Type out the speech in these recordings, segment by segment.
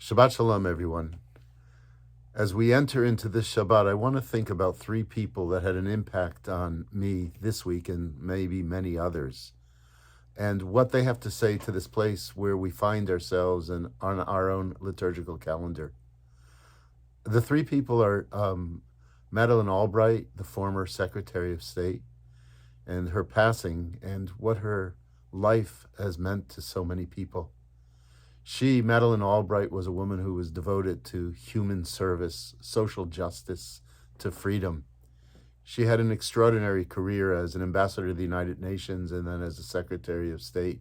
Shabbat Shalom, everyone. As we enter into this Shabbat, I want to think about three people that had an impact on me this week and maybe many others, and what they have to say to this place where we find ourselves and on our own liturgical calendar. The three people are Madeleine Albright, the former Secretary of State, and her passing and what her life has meant to so many people. She, Madeleine Albright, was a woman who was devoted to human service, social justice, to freedom. She had an extraordinary career as an ambassador to the United Nations and then as a Secretary of State.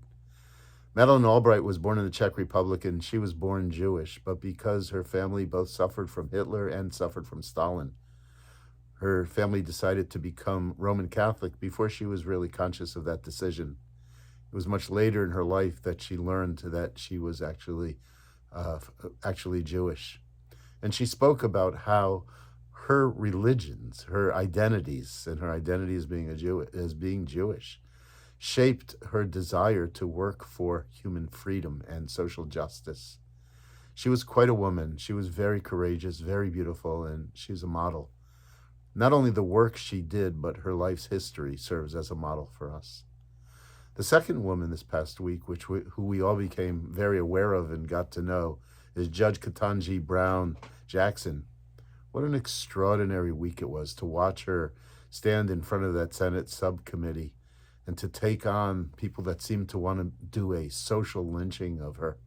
Madeleine Albright was born in the Czech Republic, and she was born Jewish, but because her family both suffered from Hitler and suffered from Stalin, her family decided to become Roman Catholic before she was really conscious of that decision. It was much later in her life that she learned that she was actually Jewish. And she spoke about how her religions, her identities, and her identity as being Jewish, shaped her desire to work for human freedom and social justice. She was quite a woman. She was very courageous, very beautiful, and she was a model. Not only the work she did, but her life's history serves as a model for us. The second woman this past week, who we all became very aware of and got to know, is Judge Katanji Brown Jackson. What an extraordinary week it was to watch her stand in front of that Senate subcommittee and to take on people that seemed to want to do a social lynching of her.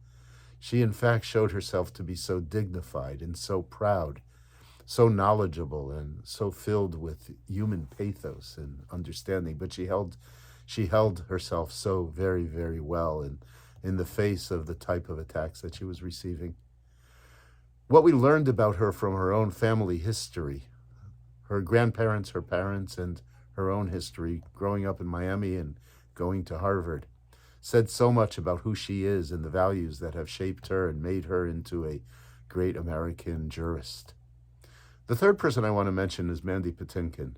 She, in fact, showed herself to be so dignified and so proud, so knowledgeable and so filled with human pathos and understanding, but she held herself so very, very well in the face of the type of attacks that she was receiving. What we learned about her from her own family history, her grandparents, her parents, and her own history, growing up in Miami and going to Harvard, said so much about who she is and the values that have shaped her and made her into a great American jurist. The third person I want to mention is Mandy Patinkin.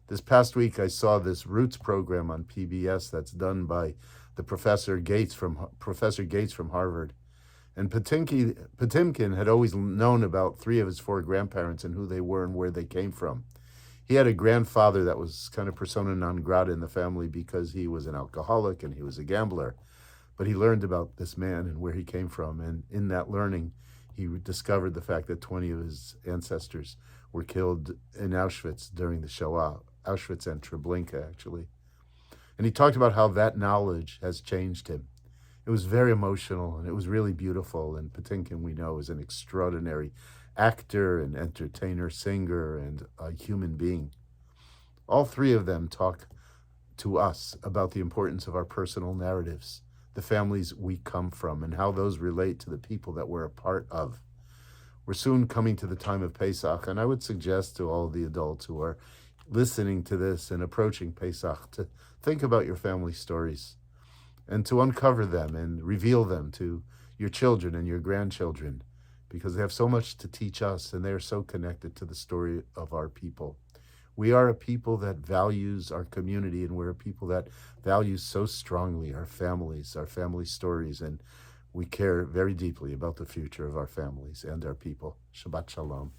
This past week, I saw this Roots program on PBS that's done by the Professor Gates from Harvard. And Patinkin had always known about three of his four grandparents and who they were and where they came from. He had a grandfather that was kind of persona non grata in the family because he was an alcoholic and he was a gambler. But he learned about this man and where he came from. And in that learning, he discovered the fact that 20 of his ancestors were killed in Auschwitz during the Shoah. Auschwitz and Treblinka, actually. And he talked about how that knowledge has changed him. It was very emotional, and it was really beautiful. And Patinkin, we know, is an extraordinary actor and entertainer, singer, and a human being. All three of them talk to us about the importance of our personal narratives, the families we come from, and how those relate to the people that we're a part of. We're soon coming to the time of Pesach, and I would suggest to all the adults who are listening to this and approaching Pesach to think about your family stories and to uncover them and reveal them to your children and your grandchildren, because they have so much to teach us and they are so connected to the story of our people. We are a people that values our community, and we're a people that values so strongly our families, our family stories, and we care very deeply about the future of our families and our people. Shabbat Shalom.